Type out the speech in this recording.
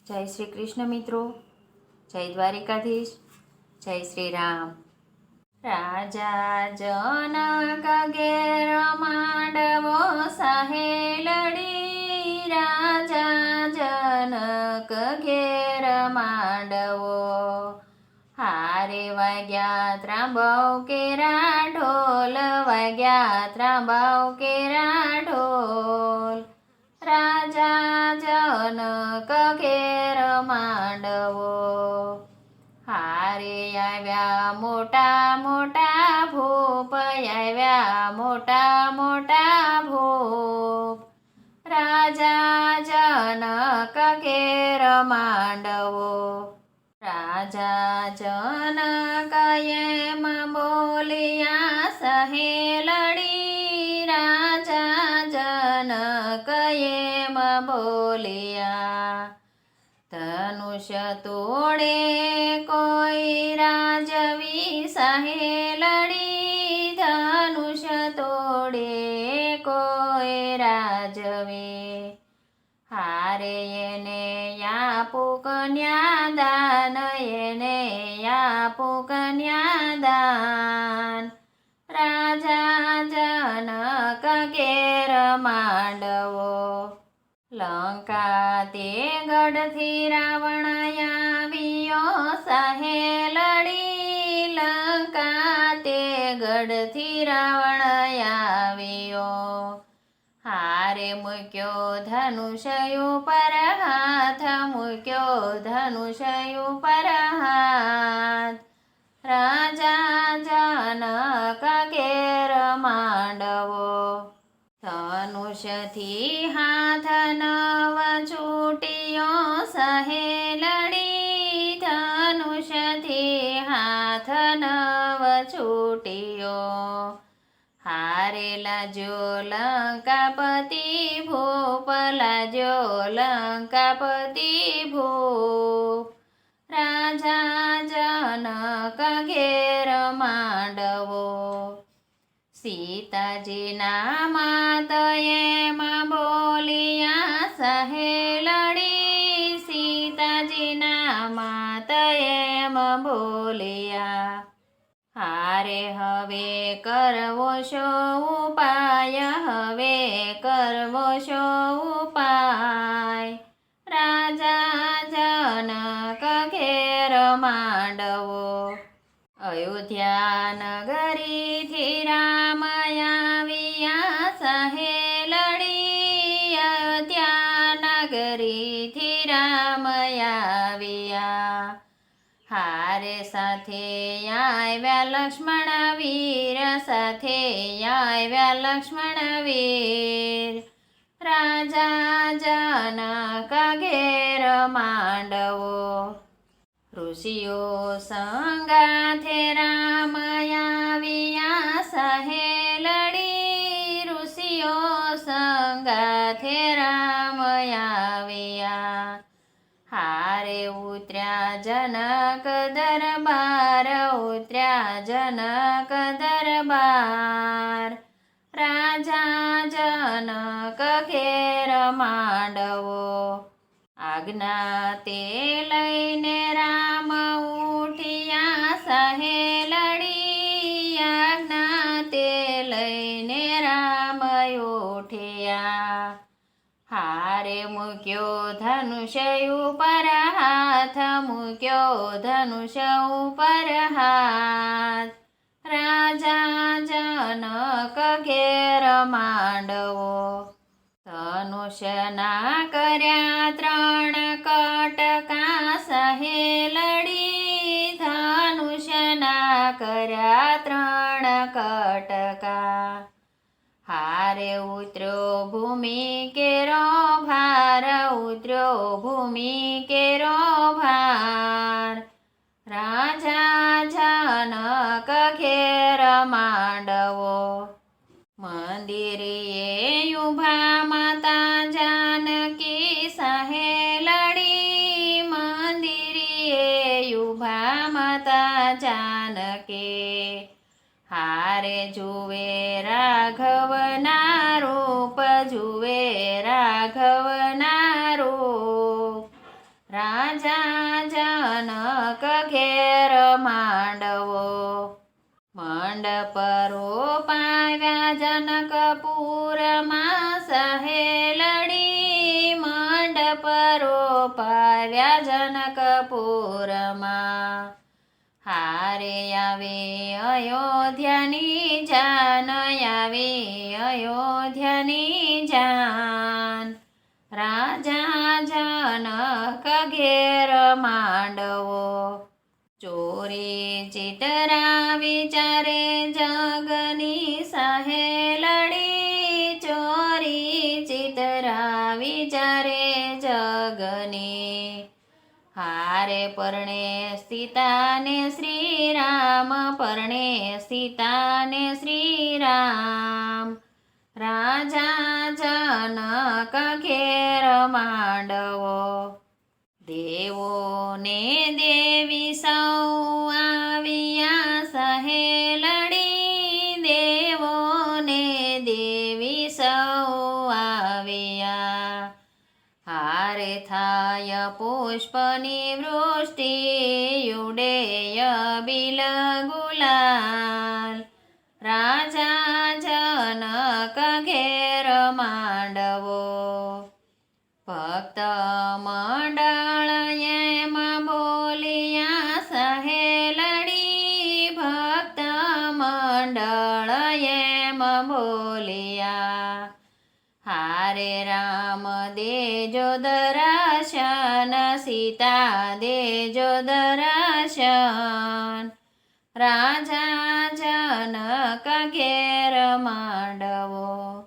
જય શ્રી કૃષ્ણ મિત્રો, જય દ્વારિકાધીશ, જય શ્રી રામ. રાજા જનક ઘેર માંડવો સહેલડી, રાજા જનક ઘેર માંડવો. હારે વાગ્યા ત્રાંબવ કેરા ઢોલ, વાગ્યા ત્રાંબવ કેરા ઢોલ. રાજા જનક ઘેર માંડવો. હારે આવ્યા મોટા મોટા ભૂપ, આવ્યા મોટા મોટા ભૂપ. રાજા જનક ઘેર માંડવો. રાજા જનક એમ બોલ્યા સહેલડી, રાજા જનક એમ બોલ્યા. ધનુષ્ય તોડે કોઈ રાજવી સહેલડી, ધનુષ્ય તોડે કોઈ રાજવી. હારે એને આપું કન્યાદાન, એને આપું કન્યાદાન. રાજા જનક ઘેર માંડવો. લંકા તે ગઢથી રાવણ આવ્યો સહેલડી, લંકા તે ગઢથી રાવણ આવ્યો. હારે મૂક્યો ધનુષ ઉપર હાથ, મૂક્યો ધનુષ ઉપર હાથ. રાજા જનક ઘેર માંડવો. ધનુષથી હાથ નવ છૂટ્યો સહેલડી, ધનુષથી હાથ નવ છૂટ્યો. હારે લાજો લંકાપતિ ભૂપ, લાજો લંકાપતિ ભૂપ. રાજા જનક ઘેર માંડવો. સીતાજીના માત એમ બોલ્યા સહેલડી, સીતાજીના માત એમ બોલ્યા. હારે હવે કરવો શો ઉપાય, હવે કરવો શો ઉપાય. રાજા જનક ઘેર માંડવો. અયોધ્યા નગરીથી રામ આવ્યા સહેલડી, અયોધ્યા નગરીથી રામ આવ્યા. હારે સાથે આવ્યા લક્ષ્મણ વીર, સાથે આવ્યા લક્ષ્મણ વીર. રાજા જનક ઘેર માંડવો. ઋષિઓ સંગાથે રામ આવ્યા સહેલડી, ઋષિઓ સંગાથે રામ આવ્યા. હારે ઉતર્યા જનક દરબાર, ઉતર્યા જનક દરબાર. રાજા જનક ઘેર માંડવો. આજ્ઞા તે લઈને રામ ઉઠ્યા સહેલડી, આજ્ઞા તે લઈને રામ ઉઠ્યા. હારે મૂક્યો ધનુષ ઉપર હાથ, મૂક્યો ધનુષ ઉપર હાથ. રાજા જનક ઘેર માંડવો. ધનુષના કર્યા ત્રણ કટકા સહેલડી, ધનુષના કર્યા ત્રણ કટકા. હારે ઉતર્યો ભૂમિ કેરો ભાર, ઉતર્યો ભૂમિ કેરો ભાર. રાજા જનક ઘેર માંડવો. મંદિરે ઉભા માતા જાનકી સહેલડી, મંદિરે ઉભા માતા જાનકી. હારે જુએ રાઘવના રૂપ, જુએ રાઘવના રૂપ. રાજા જનક ઘેર માંડવો મંડપ રોપાવ્યા જનકપુરમાં સહેલડી મંડપ રોપાવ્યા જનકપુરમાં હારે આવે અયોધ્યાની જાન આવે અયોધ્યાની જાન રાજા જનક ઘેર માંડવો ચોરી ચિતરા વિચારે જગની સહેલડી ચોરી ચિતરા વિચારે જગની હારે પરણે સીતાને શ્રીરામ પરણે સીતાને શ્રીરામ રાજા જનક ઘેર માંડવો દેવોને દેવી સૌ આવ્યા સહેલડી દેવોને દેવી સૌ આવ્યા હારે થાય પુષ્પની વૃષ્ટિ ઉડેય બિલ ગુલાલ રાજા જનક ઘેર માંડવો ભક્ત મંડળ એમ બોલિયા સહેલડી ભક્ત મંડળ એમ બોલિયા હારે રામ દેજો દર્શન સીતા દેજો દર્શન રાજા જનક ઘેર માંડવો